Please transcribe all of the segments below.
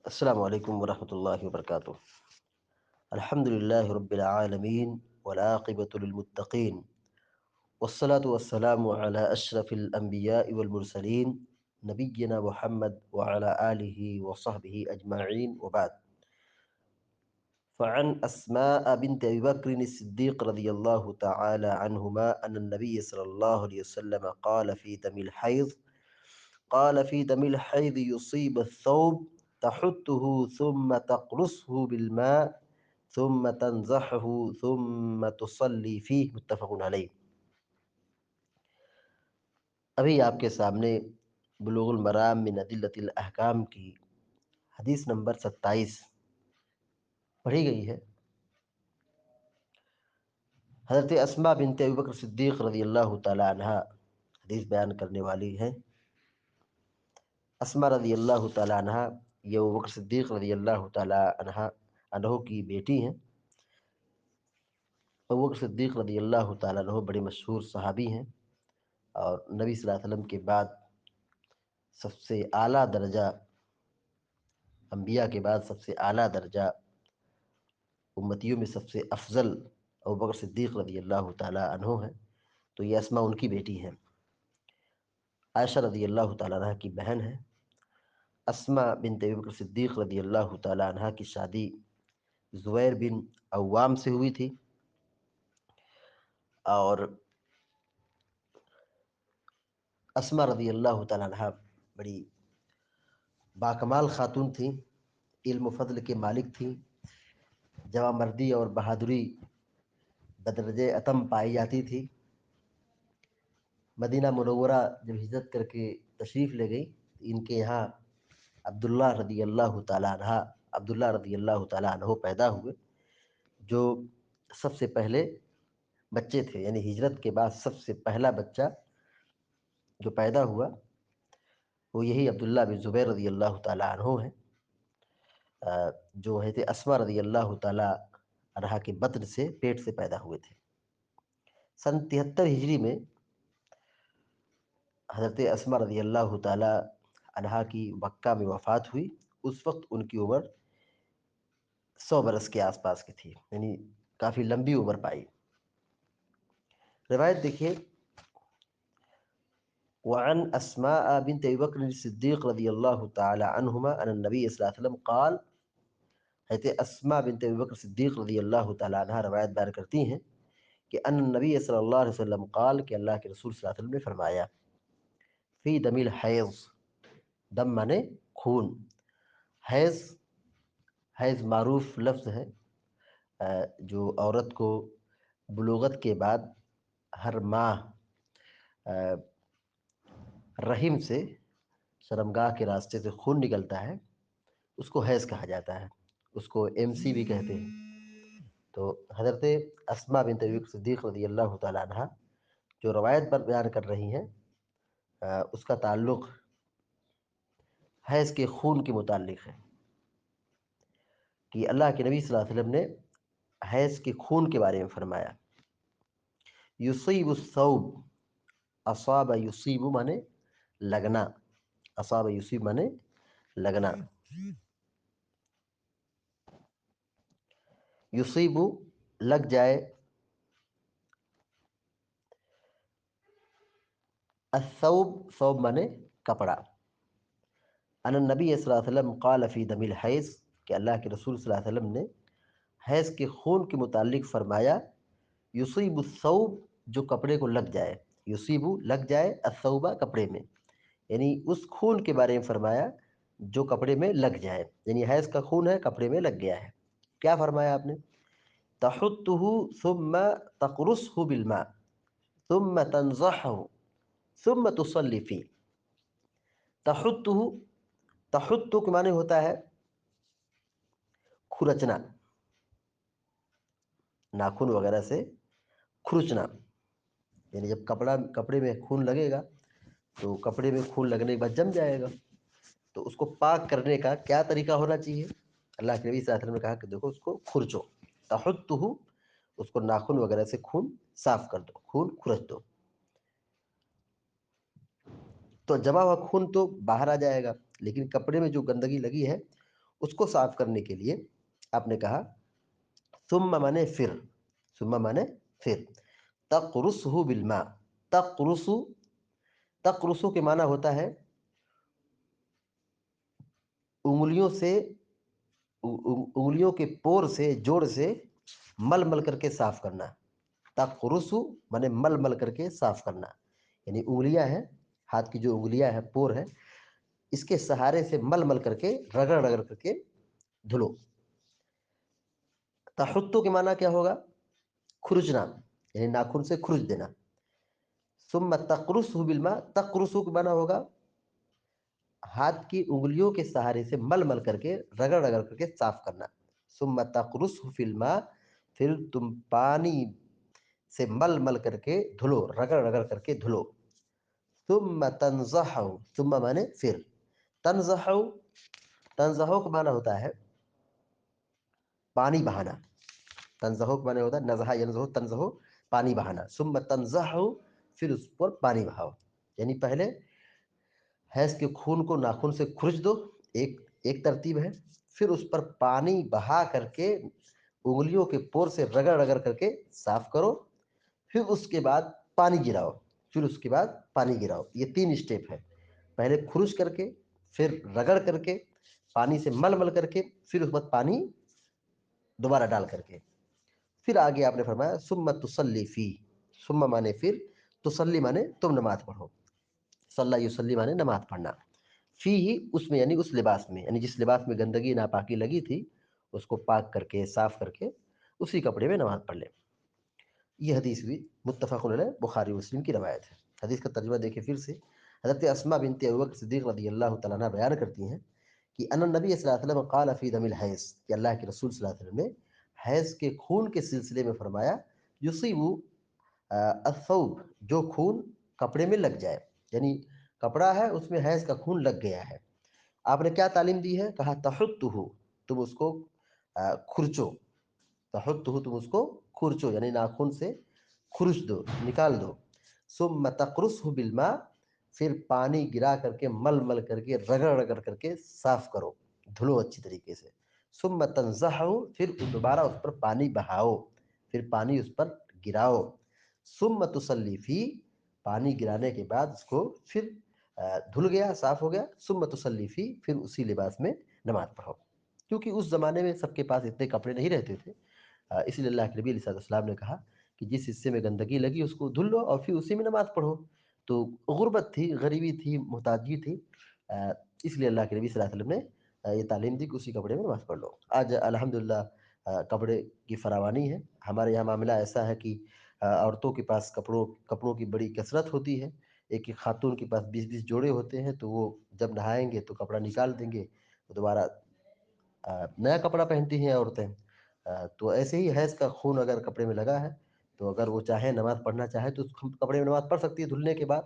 السلام علیکم ورحمۃ اللہ وبرکاتہ۔ الحمد للہ رب العالمین والعاقبۃ للمتقین والصلاة والسلام علی اشرف الانبیاء والمرسلین نبینا محمد وعلی آلہ وصحبہ اجمعین وبعد۔ فعن اسماء بنت ابی بکر الصدیق رضی اللہ تعالی عنہما ان النبی صلی اللہ علیہ وسلم قال في دم الحيض يصيب الثوب تحته ثم تقرصه بالماء ثم تنزحه ثم تصلي فيه متفق علیہ۔ ابھی آپ کے سامنے بلوغ المرام من ادلۃ الاحکام کی حدیث نمبر 27 پڑھی گئی ہے۔ حضرت اسماء بنت ابی بکر صدیق رضی اللہ تعالی عنہ حدیث بیان کرنے والی ہیں۔ اسماء رضی اللہ تعالی عنہ یہ ابو بکر صدیق رضی اللہ تعالی عنہ کی بیٹی ہیں۔ ابو بکر صدیق رضی اللہ تعالی عنہ بڑے مشہور صحابی ہیں، اور نبی صلی اللہ علیہ وسلم کے بعد سب سے اعلیٰ درجہ، انبیاء کے بعد سب سے اعلیٰ درجہ، امتیوں میں سب سے افضل ابو بکر صدیق رضی اللہ تعالی عنہ ہیں۔ تو یہ اسماء ان کی بیٹی ہیں، عائشہ رضی اللہ تعالی عنہ کی بہن ہے۔ اسماء بنت ابی بکر صدیق رضی اللہ تعالی عنہ کی شادی زبیر بن عوام سے ہوئی تھی، اور اسماء رضی اللہ تعالی عنہ بڑی باکمال خاتون تھیں، علم و فضل کے مالک تھیں، جوان مردی اور بہادری بدرجہ اتم پائی جاتی تھی۔ مدینہ منورہ جب ہجرت کر کے تشریف لے گئی، ان کے یہاں عبداللہ رضی اللہ تعالی عنہ پیدا ہوئے، جو سب سے پہلے بچے تھے، یعنی ہجرت کے بعد سب سے پہلا بچہ جو پیدا ہوا وہ یہی عبداللہ بن زبیر رضی اللہ تعالی عنہ ہیں، جو حضرت اسماء رضی اللہ تعالی عنہ کے بطن سے، پیٹ سے پیدا ہوئے تھے۔ سن 73 ہجری میں حضرت اسماء رضی اللہ تعالی عنہ کی مکہ میں وفات ہوئی۔ اس وقت ان کی عمر 100 برس کے آس پاس کی تھی، یعنی کافی لمبی عمر پائی۔ روایت دیکھیے، وعن اسماء بنت ابی بکر الصدیق رضی اللہ تعالی عنہما ان النبی صلی اللہ علیہ وسلم قال، حضرت اسماء بنت ابی بکر صدیق رضی اللہ تعالی عنہ روایت بیان کرتی ہیں کہ ان النبی صلی اللہ علیہ وسلم قال، کہ اللہ کے رسول صلی اللہ علیہ وسلم نے فرمایا، فی دم الحیض، دم مانے خون، حیض معروف لفظ ہے، جو عورت کو بلوغت کے بعد ہر ماہ رحم سے، شرمگاہ کے راستے سے خون نکلتا ہے، اس کو حیض کہا جاتا ہے، اس کو MC بھی کہتے ہیں۔ تو حضرت اسماء بنت ابی بکر صدیق رضی اللہ تعالی عنہ جو روایت پر بیان کر رہی ہیں، اس کا تعلق حیض کے خون کے متعلق ہے، کہ اللہ کے نبی صلی اللہ علیہ وسلم نے حیض کے خون کے بارے میں فرمایا، یصیب الثوب، اصاب یصیب مانے لگنا، اصاب یصیب مانے لگنا، یصیب لگ جائے، الثوب ثوب مانے کپڑا، ان النبی صلی اللہ علیہ وسلم قال فی دم الحیض، کہ اللہ کے رسول صلی اللہ علیہ وسلم نے حیض کے خون کے متعلق فرمایا، یصیب الثوب، جو کپڑے کو لگ جائے، یصیب لگ جائے، الثوبہ کپڑے میں، یعنی اس خون کے بارے میں فرمایا جو کپڑے میں لگ جائے، یعنی حیض کا خون ہے، کپڑے میں لگ گیا ہے۔ کیا فرمایا آپ نے؟ تحطہ ثم تقرصہ بالماء ثم تنضحہ ثم تصلی فی۔ تحطہ، تحط کے معنی ہوتا ہے کھرچنا، ناخن وغیرہ سے کھرچنا، یعنی جب کپڑے میں خون لگے گا تو کپڑے میں خون لگنے کے بعد جم جائے گا، تو اس کو پاک کرنے کا کیا طریقہ ہونا چاہیے؟ اللہ کے نبی صلی اللہ علیہ وسلم نے کہا کہ دیکھو اس کو کھرچو، تحطہ، اس کو ناخن وغیرہ سے خون صاف کر دو، خون کھرچ دو، تو جمع ہوا خون تو باہر آ جائے گا، لیکن کپڑے میں جو گندگی لگی ہے اس کو صاف کرنے کے لیے آپ نے کہا ثم مانے پھر، ثم مانے پھر، تقرصہ بالماء، تقرصو، تقرصو کے معنی ہوتا ہے انگلیوں سے، انگلیوں کے پور سے، جوڑ سے مل مل کر کے صاف کرنا. تقرصو مانے مل مل کر کے صاف کرنا، یعنی انگلیاں ہیں، ہاتھ کی جو انگلیاں ہیں، پور ہے، اس کے سہارے سے مل مل کر کے، رگڑ رگڑ کر کے دھلو. تحتو کے معنی کیا ہوگا؟ کھرچنا، یعنی ناخن سے کھرچ دینا. ثم تقرصہ بالماء، تقرصو کے معنی ہوگا ہاتھ کی انگلیوں کے سہارے سے مل مل کر کے، رگڑ رگڑ کر کے صاف کرنا. ثم تقرصہ فی الماء، پھر تم پانی سے مل مل کر کے دھلو، رگڑ رگڑ کر کے دھلو. ثم تنضح، ثم مانے پھر، تنضح، تنضح کا معنی ہوتا ہے پانی بہانا. تنزہ کا معنی ہوتا ہے نزحہ ینزح، تنزہ پانی بہانا. ثم تنضح، پھر اس پر پانی بہاؤ، یعنی پہلے حیض کے خون کو ناخن سے کھرچ دو، ایک ترتیب ہے. پھر اس پر پانی بہا کر کے انگلیوں کے پور سے رگڑ رگڑ کر کے صاف کرو. پھر اس کے بعد پانی گراؤ، پھر اس کے بعد پانی گراؤ. یہ 3 اسٹیپ ہے، پہلے کھرچ کر کے، پھر رگڑ کر کے، پانی سے مل مل کر کے، پھر اس بعد پانی دوبارہ ڈال کر کے. پھر آگے آپ نے فرمایا ثم تصلی فی، ثم مانے پھر، تصلی مانے تم نماز پڑھو، صلی یصلی مانے نماز پڑھنا. فی ہی اس میں، یعنی اس لباس میں، یعنی جس لباس میں گندگی ناپاکی لگی تھی اس کو پاک کر کے، صاف کر کے اسی کپڑے میں نماز پڑھ لے. یہ حدیث بھی متفق علیہ بخاری مسلم کی روایت ہے. حدیث کا ترجمہ دیکھیں پھر سے. حضرت اسماء بنت ابوبکر صدیق رضی اللہ تعالیٰ عنہ بیان کرتی ہیں کہ ان النبی صلی اللہ علیہ وسلم قال فی دم الحیض، کہ اللہ کے رسول صلی اللہ علیہ وسلم نے حیض کے خون کے سلسلے میں فرمایا یصیب الثوب، جو خون کپڑے میں لگ جائے، یعنی کپڑا ہے اس میں حیض کا خون لگ گیا ہے. آپ نے کیا تعلیم دی ہے؟ کہا تحتہ، تم اس کو کھرچو، تحتہ تم اس کو کھرچو، یعنی ناخن سے کھرچ دو، نکال دو. ثم تقرصہ بالماء، پھر پانی گرا کر کے، مل مل کر کے، رگڑ رگڑ کر کے صاف کرو، دھلو اچھی طریقے سے. ثم تنضحہ، پھر دوبارہ اس پر پانی بہاؤ، پھر پانی اس پر گراؤ. ثم تصلی فی، پانی گرانے کے بعد اس کو پھر دھل گیا، صاف ہو گیا. ثم تصلی فی، پھر اسی لباس میں نماز پڑھو. کیونکہ اس زمانے میں سب کے پاس اتنے کپڑے نہیں رہتے تھے، اس لیے اللہ کے نبی علیہ السلام نے کہا کہ جس حصے میں گندگی لگی اس کو دھل لو اور پھر اسی میں نماز پڑھو. تو غربت تھی، غریبی تھی، محتاجی تھی، اس لیے اللہ کے نبی صلی اللہ علیہ وسلم نے یہ تعلیم دی کہ اسی کپڑے میں نماز پڑھ لو. آج الحمدللہ کپڑے کی فراوانی ہے. ہمارے یہاں معاملہ ایسا ہے کہ عورتوں کے پاس کپڑوں کی بڑی کثرت ہوتی ہے. ایک ایک خاتون کے پاس 20 جوڑے ہوتے ہیں، تو وہ جب نہائیں گے تو کپڑا نکال دیں گے، دوبارہ نیا کپڑا پہنتی ہیں عورتیں. تو ایسے ہی حیض کا خون اگر کپڑے میں لگا ہے تو اگر وہ چاہے نماز پڑھنا چاہے تو اس کپڑے میں نماز پڑھ سکتی ہے دھلنے کے بعد.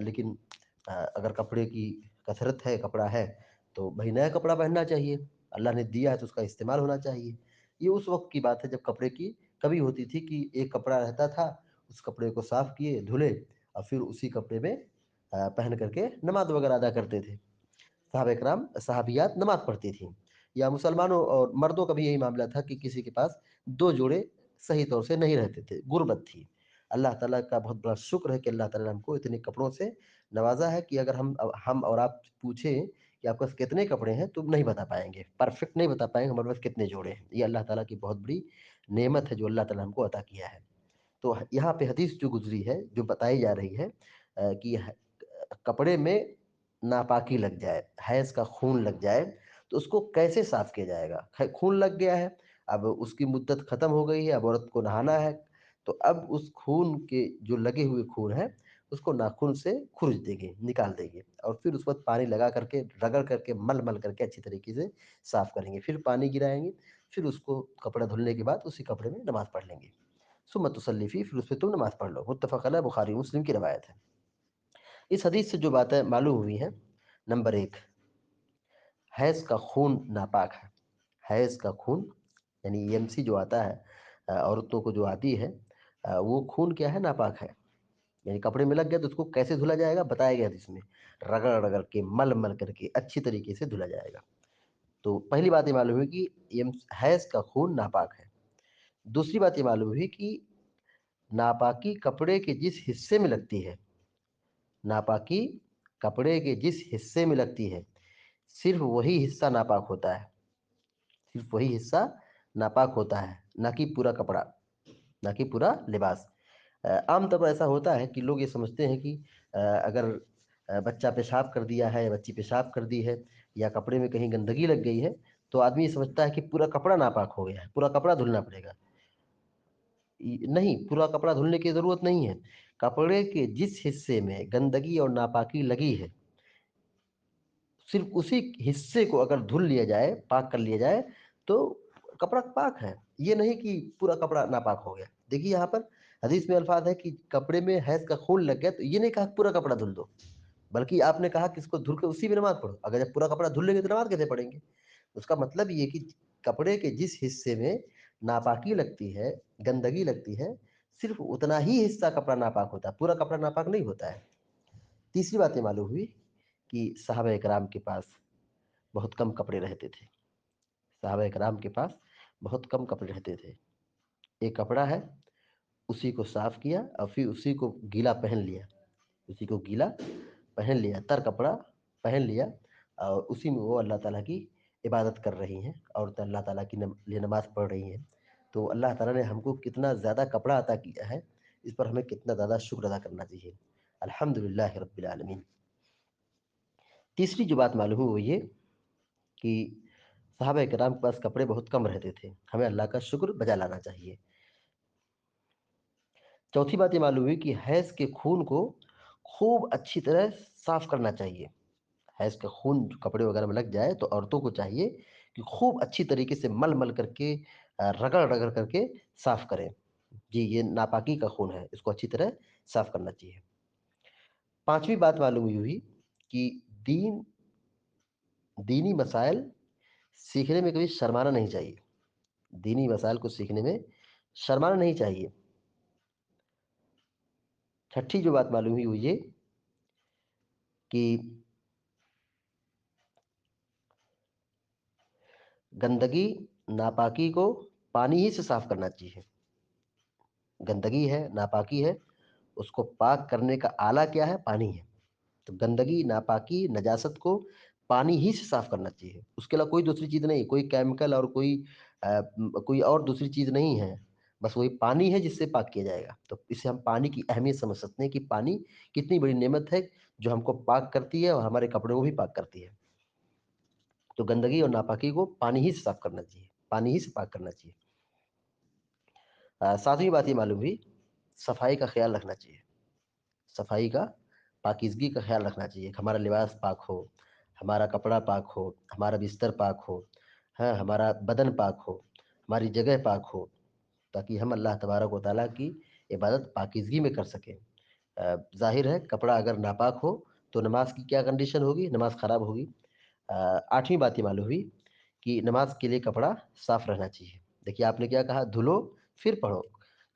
لیکن اگر کپڑے کی کثرت ہے، کپڑا ہے، تو بھائی نیا کپڑا پہننا چاہیے. اللہ نے دیا ہے تو اس کا استعمال ہونا چاہیے. یہ اس وقت کی بات ہے جب کپڑے کی کمی ہوتی تھی کہ ایک کپڑا رہتا تھا، اس کپڑے کو صاف کیے، دھلے اور پھر اسی کپڑے میں پہن کر کے نماز وغیرہ ادا کرتے تھے. صحابہ کرام، صحابیات نماز پڑھتی تھیں. یا مسلمانوں اور مردوں کا بھی یہی معاملہ تھا کہ کسی کے پاس 2 جوڑے صحیح طور سے نہیں رہتے تھے، غربت تھی. اللہ تعالیٰ کا بہت بڑا شکر ہے کہ اللہ تعالیٰ نے ہم کو اتنے کپڑوں سے نوازا ہے کہ اگر ہم اور آپ پوچھیں کہ آپ کے پاس کتنے کپڑے ہیں تو نہیں بتا پائیں گے، پرفیکٹ نہیں بتا پائیں گے ہمارے پاس کتنے جوڑے ہیں. یہ اللہ تعالیٰ کی بہت بڑی نعمت ہے جو اللہ تعالیٰ نے ہم کو عطا کیا ہے. تو یہاں پہ حدیث جو گزری ہے، جو بتائی جا رہی ہے کہ کپڑے میں ناپاکی لگ جائے، حیض کا خون لگ جائے تو اس کو کیسے صاف کیا جائے گا؟ خون لگ گیا ہے، اب اس کی مدت ختم ہو گئی ہے، اب عورت کو نہانا ہے، تو اب اس خون کے جو لگے ہوئے خون ہے اس کو ناخن سے کھرچ دے گی، نکال دے گی، اور پھر اس وقت پانی لگا کر کے، رگڑ کر کے، مل مل کر کے اچھی طریقے سے صاف کریں گے. پھر پانی گرائیں گے، پھر اس کو کپڑا دھلنے کے بعد اسی کپڑے میں نماز پڑھ لیں گے. ثم تصلی فی، پھر اس پہ تم نماز پڑھ لو. متفق علیہ بخاری مسلم کی روایت ہے. اس حدیث سے جو باتیں معلوم ہوئی ہیں، نمبر 1، حیض کا خون ناپاک ہے. حیض کا خون یعنی EMC جو آتا ہے عورتوں کو جو آتی ہے، وہ خون کیا ہے؟ ناپاک ہے. یعنی کپڑے میں لگ گیا تو اس کو کیسے دھلا جائے گا؟ بتایا گیا حدیث میں، رگڑ رگڑ کے، مل مل کر کے اچھی طریقے سے دھلا جائے گا. تو پہلی بات یہ معلوم ہوئی کہ یہ حیض کا خون ناپاک ہے. دوسری بات یہ معلوم ہوئی کہ ناپاکی کپڑے کے جس حصے میں لگتی ہے، ناپاکی کپڑے کے جس حصے میں لگتی ہے صرف وہی حصہ ناپاک ہوتا ہے، صرف وہی حصہ ناپاک ہوتا ہے، نہ کہ پورا کپڑا، نہ کہ پورا لباس. عام طور پر ایسا ہوتا ہے کہ لوگ یہ سمجھتے ہیں کہ اگر بچہ پیشاب کر دیا ہے، بچی پیشاب کر دی ہے، یا کپڑے میں کہیں گندگی لگ گئی ہے، تو آدمی یہ سمجھتا ہے کہ پورا کپڑا ناپاک ہو گیا ہے، پورا کپڑا دھلنا پڑے گا. نہیں، پورا کپڑا دھلنے کی ضرورت نہیں ہے. کپڑے کے جس حصے میں گندگی اور ناپاکی لگی ہے صرف اسی حصے کو اگر دھل لیا جائے، پاک کر لیا جائے، تو کپڑا پاک ہے. یہ نہیں کہ پورا کپڑا ناپاک ہو گیا. دیکھیے یہاں پر حدیث میں الفاظ ہے کہ کپڑے میں حیض کا خون لگ گیا، تو یہ نہیں کہا کہ پورا کپڑا دھل دو، بلکہ آپ نے کہا کہ اس کو دھل کے اسی میں نماز پڑھو. اگر جب پورا کپڑا دھل لیں گے تو نماز کیسے پڑھیں گے؟ اس کا مطلب یہ کہ کپڑے کے جس حصے میں ناپاکی لگتی ہے، گندگی لگتی ہے، صرف اتنا ہی حصہ کپڑا ناپاک ہوتا ہے، پورا کپڑا ناپاک نہیں ہوتا ہے. تیسری بات یہ معلوم ہوئی کہ صحابہ اکرام کے پاس بہت کم کپڑے رہتے تھے. صحابہ اکرام کے پاس بہت کم کپڑے رہتے تھے. ایک کپڑا ہے، اسی کو صاف کیا اور پھر اسی کو گیلا پہن لیا، اسی کو گیلا پہن لیا، تر کپڑا پہن لیا، اور اسی میں وہ اللہ تعالیٰ کی عبادت کر رہی ہیں اور اللہ تعالیٰ کی لیے نماز پڑھ رہی ہیں. تو اللہ تعالیٰ نے ہم کو کتنا زیادہ کپڑا عطا کیا ہے، اس پر ہمیں کتنا زیادہ شکر ادا کرنا چاہیے. الحمدللہ رب العالمین. تیسری جو بات معلوم ہوئی وہ یہ کہ صحابہ کرام کے پاس کپڑے بہت کم رہتے تھے، ہمیں اللہ کا شکر بجا لانا چاہیے. چوتھی بات یہ معلوم ہوئی کہ حیض کے خون کو خوب اچھی طرح صاف کرنا چاہیے. حیض کا خون جو کپڑے وغیرہ میں لگ جائے تو عورتوں کو چاہیے کہ خوب اچھی طریقے سے مل مل کر کے، رگڑ رگڑ کر کے صاف کریں. جی، یہ ناپاکی کا خون ہے، اس کو اچھی طرح صاف کرنا چاہیے. پانچویں بات معلوم ہوئی کہ دینی مسائل سیکھنے میں کبھی شرمانا نہیں چاہیے. دینی مسائل کو سیکھنے میں شرمانا نہیں چاہیے. چھٹی جو بات معلوم ہوئی وہ یہ کہ گندگی، ناپاکی کو پانی ہی سے صاف کرنا چاہیے. گندگی ہے، ناپاکی ہے، اس کو پاک کرنے کا آلہ کیا ہے؟ پانی ہے. تو گندگی، ناپاکی، نجاست کو پانی ہی سے صاف کرنا چاہیے. اس کے علاوہ کوئی دوسری چیز نہیں، کوئی کیمیکل اور کوئی اور دوسری چیز نہیں ہے. بس وہی پانی ہے جس سے پاک کیا جائے گا. تو اس سے ہم پانی کی اہمیت سمجھ سکتے ہیں کہ پانی کتنی بڑی نعمت ہے جو ہم کو پاک کرتی ہے اور ہمارے کپڑوں کو بھی پاک کرتی ہے. تو گندگی اور ناپاکی کو پانی ہی سے صاف کرنا چاہیے، پانی ہی سے پاک کرنا چاہیے. ساتویں بات یہ معلوم ہوئی، صفائی کا خیال رکھنا چاہیے. صفائی کا، پاکیزگی کا خیال رکھنا چاہیے کہ ہمارا لباس پاک ہو، ہمارا کپڑا پاک ہو، ہمارا بستر پاک ہو، ہاں، ہمارا بدن پاک ہو، ہماری جگہ پاک ہو، تاکہ ہم اللہ تبارک و تعالیٰ کی عبادت پاکیزگی میں کر سکیں. ظاہر ہے کپڑا اگر ناپاک ہو تو نماز کی کیا کنڈیشن ہوگی؟ نماز خراب ہوگی. آٹھویں بات یہ معلوم ہوئی کہ نماز کے لیے کپڑا صاف رہنا چاہیے. دیکھیے آپ نے کیا کہا؟ دھلو پھر پڑھو.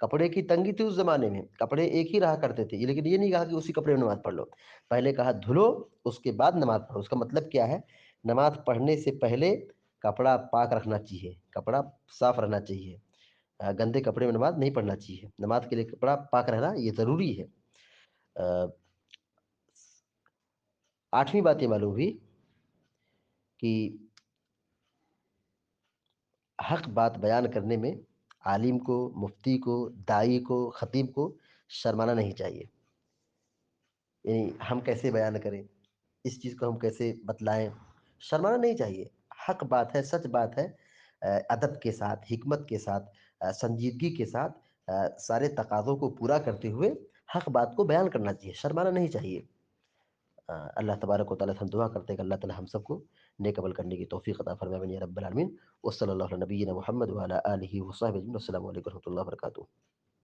کپڑے کی تنگی تھی اس زمانے میں، کپڑے ایک ہی رہا کرتے تھے، لیکن یہ نہیں کہا کہ اسی کپڑے میں نماز پڑھ لو. پہلے کہا دھلو، اس کے بعد نماز پڑھو. اس کا مطلب کیا ہے؟ نماز پڑھنے سے پہلے کپڑا پاک رکھنا چاہیے، کپڑا صاف رہنا چاہیے. گندے کپڑے میں نماز نہیں پڑھنا چاہیے. نماز کے لیے کپڑا پاک رہنا یہ ضروری ہے. آٹھویں بات یہ معلوم ہوئی کہ حق بات بیان کرنے میں عالم کو، مفتی کو، داعی کو، خطیب کو شرمانا نہیں چاہیے. یعنی ہم کیسے بیان کریں، اس چیز کو ہم کیسے بتلائیں، شرمانا نہیں چاہیے. حق بات ہے، سچ بات ہے، ادب کے ساتھ، حکمت کے ساتھ، سنجیدگی کے ساتھ، سارے تقاضوں کو پورا کرتے ہوئے حق بات کو بیان کرنا چاہیے، شرمانا نہیں چاہیے. اللہ تبارک و تعالیٰ سے ہم دعا کرتے ہیں کہ اللہ تعالیٰ ہم سب کو نیک عمل کرنے کی توفیق عطا فرمائے یا رب العالمین. وصلی اللہ علی نبینا محمد وعلی آلہ وصحبہ اجمعین. السلام علیکم و رحمۃ اللہ وبرکاتہ.